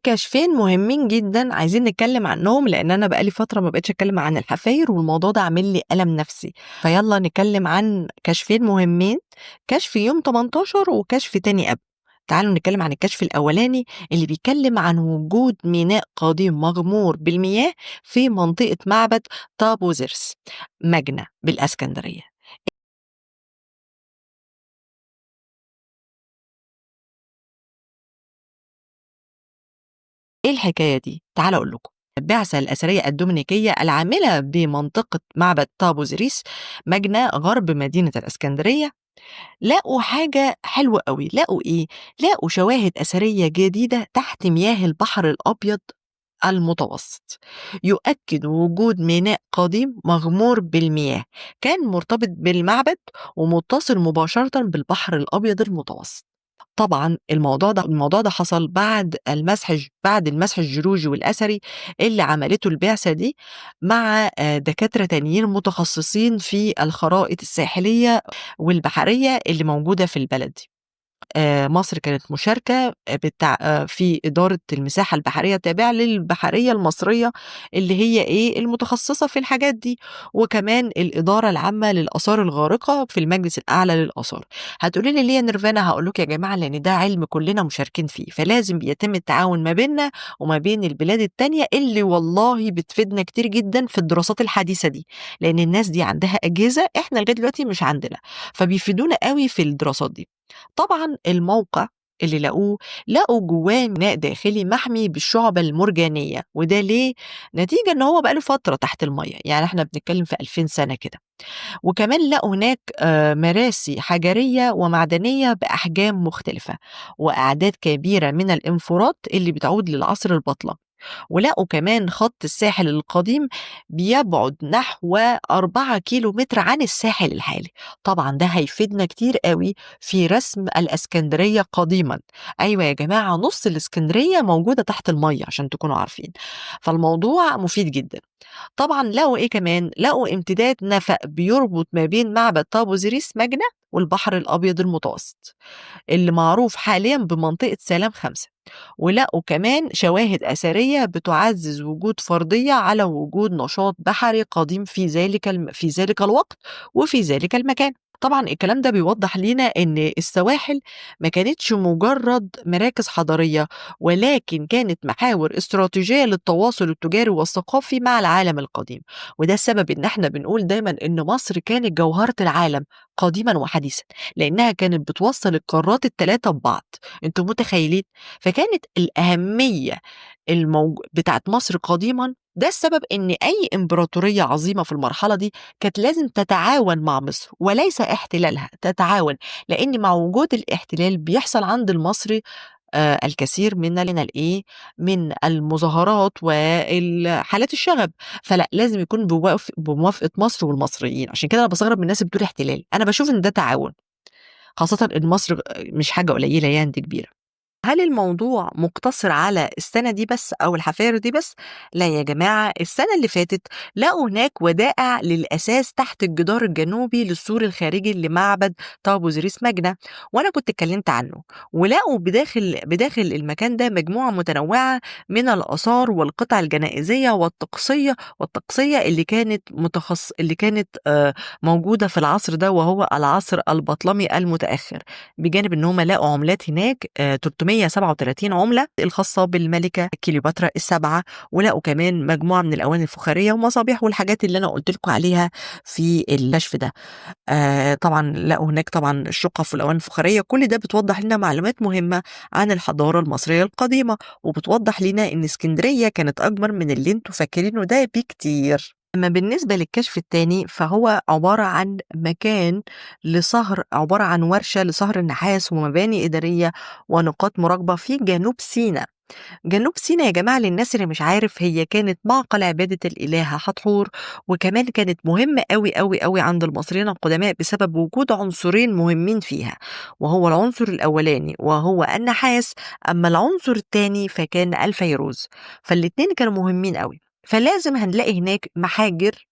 كشفين مهمين جدًا عايزين نتكلم عنهم، لإن أنا بقى لي فترة ما بقيتش أتكلم عن الحفاير والموضوع ده عامل لي ألم نفسي، فيالّا نتكلم عن كشفين مهمين، كشف يوم 18 وكشف تاني أب. تعالوا نتكلم عن الكشف الأولاني اللي بيتكلم عن وجود ميناء قديم مغمور بالمياه في منطقة معبد طابو زرس مجنة بالإسكندرية. إيه الحكاية دي؟ تعالوا أقول لكم. البعثة الأثرية الدومينيكية العاملة بمنطقة معبد طابو زريس مجنى غرب مدينة الإسكندرية لقوا حاجة حلوة أوي، لقوا إيه؟ لقوا شواهد أثرية جديدة تحت مياه البحر الأبيض المتوسط، يؤكد وجود ميناء قديم مغمور بالمياه، كان مرتبط بالمعبد ومتصل مباشرة بالبحر الأبيض المتوسط. طبعًا الموضوع ده حصل بعد المسح الجيولوجي والأثري اللي عملته البعثة دي مع دكاترة تانيين متخصصين في الخرائط الساحلية والبحرية اللي موجودة في البلد دي. مصر كانت مشاركة في إدارة المساحة البحرية التابعة للبحرية المصرية اللي هي إيه، المتخصصة في الحاجات دي، وكمان الإدارة العامة للآثار الغارقة في المجلس الأعلى للآثار. هتقولي لي ليه يا نيرفانا؟ هاقول لكم يا جماعة لإن ده علم كلنا مشاركين فيه، فلازم بيتم التعاون ما بيننا وما بين البلاد التانية اللي والله بتفيدنا كتير جدًا في الدراسات الحديثة دي، لإن الناس دي عندها أجهزة إحنا لغاية دلوقتي مش عندنا، فبيفيدونا أوي في الدراسات دي. طبعًا الموقع اللي لقوا جواه ميناء داخلي محمي بالشعب المرجانية، وده ليه؟ نتيجة إن هو بقى له فترة تحت المَيّة، يعني إحنا بنتكلم في 2000 سنة كده. وكمان لقوا هناك مراسي حجرية ومعدنية بأحجام مختلفة، وأعداد كبيرة من الإنفورات اللي بتعود للعصر البطلمي. ولقوا كمان خط الساحل القديم بيبعد نحو 4 كيلو متر عن الساحل الحالي. طبعا ده هيفيدنا كتير قوي في رسم الإسكندرية قديما. أيوة يا جماعة، نص الإسكندرية موجودة تحت المية عشان تكونوا عارفين، فالموضوع مفيد جدا. طبعًا لقوا إيه كمان، لقوا امتداد نفق بيربط ما بين معبد طابو زريس مجنة والبحر الأبيض المتوسط، اللي معروف حاليًا بمنطقة سلام 5. ولقوا كمان شواهد أثرية بتعزز وجود فرضية على وجود نشاط بحري قديم في ذلك الوقت وفي ذلك المكان. طبعًا الكلام ده بيوضح لينا إن السواحل ما كانتش مجرد مراكز حضارية، ولكن كانت محاور استراتيجية للتواصل التجاري والثقافي مع العالم القديم. وده السبب إن إحنا بنقول دايمًا إن مصر كانت جوهرة العالم قديمًا وحديثًا، لإنها كانت بتوصّل القارات ال3 ببعض. أنتم متخيلين؟ فكانت الأهمية بتاعة مصر قديمًا ده السبب إن أي إمبراطورية عظيمة في المرحلة دي كانت لازم تتعاون مع مصر وليس احتلالها، تتعاون، لإن مع وجود الاحتلال بيحصل عند المصري الكثير من الإيه، من المظاهرات حالات الشغب، فلأ لازم يكون بموافقة مصر والمصريين. عشان كده أنا باستغرب من الناس اللي بتقول احتلال، أنا باشوف إن ده تعاون، خاصةً إن مصر مش حاجة قليلة يعني، دي كبيرة. هل الموضوع مقتصر على السنة دي بس أو الحفاير دي بس؟ لا يا جماعة، السنة اللي فاتت لقوا هناك ودائع للأساس تحت الجدار الجنوبي للسور الخارجي لمعبد طابو زريس مجنة، وأنا كنت اتكلمت عنه. ولقوا بداخل المكان ده مجموعة متنوعة من الآثار والقطع الجنائزية والطقسية اللي كانت موجودة في العصر ده، وهو العصر البطلمي المتأخر. بجانب إن هم لقوا عملات هناك 337 عملة الخاصة بالملكة كليوباترا السبعة، ولقوا كمان مجموعة من الأواني الفخارية ومصابيح والحاجات اللي أنا قلت لكم عليها في الكشف ده. طبعا لقوا هناك طبعا الشقف والأواني الفخارية، كل ده بتوضح لنا معلومات مهمة عن الحضارة المصرية القديمة، وبتوضح لنا إن اسكندرية كانت أكبر من اللي انتوا فاكرينه ده بكتير. أما بالنسبة للكشف التاني فهو عبارة عن ورشة لصهر النحاس ومباني إدارية ونقاط مراقبة في جنوب سيناء. جنوب سيناء يا جماعة للناس اللي مش عارف، هي كانت معقل عبادة الإلهة حتحور، وكمان كانت مهمة قوي قوي قوي عند المصريين القدماء بسبب وجود عنصرين مهمين فيها، وهو العنصر الأولاني وهو النحاس، أما العنصر التاني فكان الفيروز. فالاتنين كانوا مهمين قوي، فلازم هنلاقي هناك محاجر،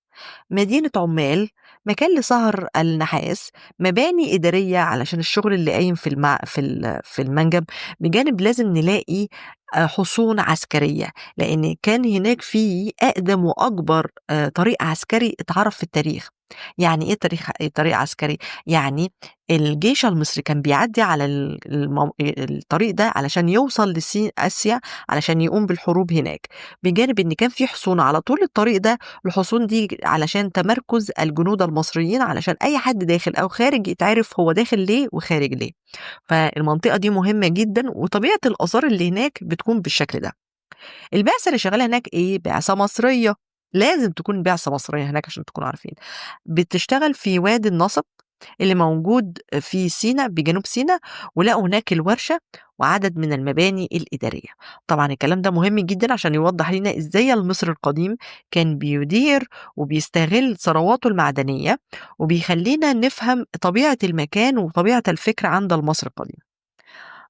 مدينة عمال، مكان لسهر النحاس، مباني إدارية علشان الشغل اللي قايم في المنجم. بجانب لازم نلاقي حصون عسكرية، لإن كان هناك في أقدم وأكبر طريق عسكري اتعرف في التاريخ. يعني إيه طريق عسكري؟ يعني الجيش المصري كان بيعدّي على الطريق ده علشان يوصل آسيا علشان يقوم بالحروب هناك، بجانب إن كان في حصون على طول الطريق ده، الحصون دي علشان تمركز الجنود المصريين علشان أي حد داخل أو خارج يتعرف هو داخل ليه وخارج ليه. فالمنطقة دي مهمة جدًا، وطبيعة الآثار اللي هناك بتكون بالشكل ده. البعثة اللي شغالة هناك إيه، بعثة مصرية، لازم تكون بعثة مصرية هناك عشان تكونوا عارفين. بتشتغل في وادي النصب اللي موجود في سينا بجنوب سينا، ولقوا هناك الورشة وعدد من المباني الإدارية. طبعًا الكلام ده مهم جدًا عشان يوضح لنا إزاي المصري القديم كان بيدير وبيستغل ثرواته المعدنية، وبيخلّينا نفهم طبيعة المكان وطبيعة الفكر عند المصري القديم.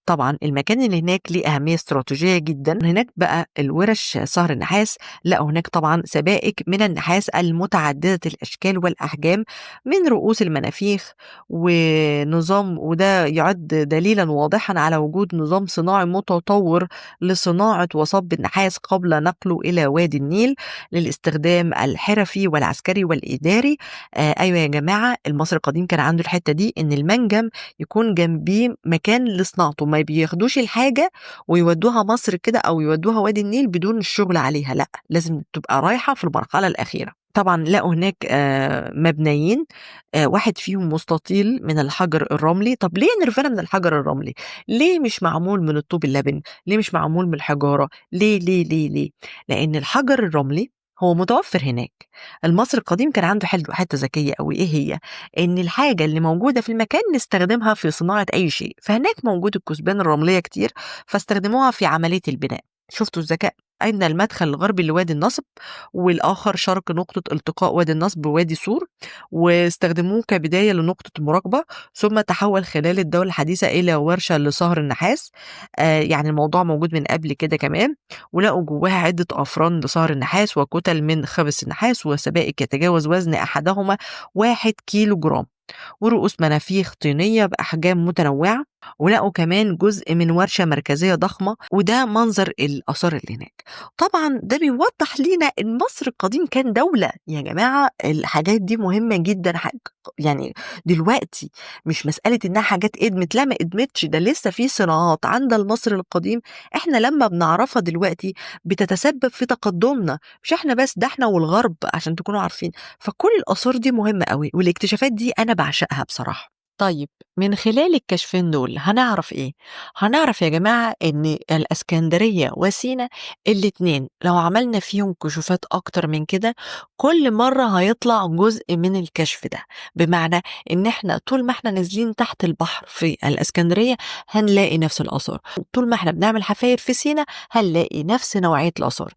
طبعًا المكان اللي هناك ليه أهمية استراتيجية جدًا، هناك بقى الورش صهر النحاس، لقوا هناك طبعًا سبائك من النحاس المتعددة الأشكال والأحجام من رؤوس المنافيخ، وده يعد دليلًا واضحًا على وجود نظام صناعي متطور لصناعة وصب النحاس قبل نقله إلى وادي النيل للاستخدام الحرفي والعسكري والإداري. أيوه يا جماعة المصري القديم كان عنده الحتة دي إن المنجم يكون جنبيه مكان لصناعته، ما بياخدوش الحاجة ويودوها مصر كده أو يودوها وادي النيل بدون الشغل عليها، لأ، لازم تبقى رايحة في المرحلة الأخيرة. طبعًا لقوا هناك مبنيين، واحد فيهم مستطيل من الحجر الرملي. طب ليه نيرفانا من الحجر الرملي؟ ليه مش معمول من الطوب اللبن؟ ليه مش معمول من الحجارة؟ ليه، ليه، ليه، ليه؟ لإن الحجر الرملي هو متوفر هناك. المصري القديم كان عنده حتة ذكية أوي، إيه هي؟ إن الحاجة اللي موجودة في المكان نستخدمها في صناعة أي شيء، فهناك موجود الكثبان الرملية كتير، فاستخدموها في عملية البناء. شُفتوا الذكاء؟ أن المدخل الغربي لوادي النصب، والآخر شرق نقطة التقاء وادي النصب بوادي سور، واستخدموه كبداية لنقطة المراقبة، ثم تحول خلال الدولة الحديثة إلى ورشة لصهر النحاس. يعني الموضوع موجود من قبل كده كمان، ولقوا جواها عدة أفران لصهر النحاس وكتل من خبز النحاس وسبائك يتجاوز وزن أحدهما 1 كيلو جرام. ورؤوس منافيخ طينية بأحجام متنوعة، ولقوا كمان جزء من ورشة مركزية ضخمة، وده منظر الآثار اللي هناك. طبعا ده بيوضح لينا إن مصر القديم كان دولة يا جماعة. الحاجات دي مهمة جدا، يعني دلوقتي مش مسألة إنها حاجات قدمت، لا ما قدمتش، ده لسه في صناعات عند المصري القديم احنا لما بنعرفها دلوقتي بتتسبب في تقدمنا، مش احنا بس، ده احنا والغرب عشان تكونوا عارفين. فكل الآثار دي مهمة أوي، والاكتشافات دي أنا باعشقها بصراحة. طيب من خلال الكشفين دول هنعرف إيه؟ هنعرف يا جماعة إن الإسكندرية وسينا الاتنين لو عملنا فيهم كشوفات أكتر من كده كل مرة هيطلع جزء من الكشف ده. بمعنى إن إحنا طول ما إحنا نازلين تحت البحر في الإسكندرية هنلاقي نفس الآثار، طول ما إحنا بنعمل حفاير في سينا هنلاقي نفس نوعية الآثار.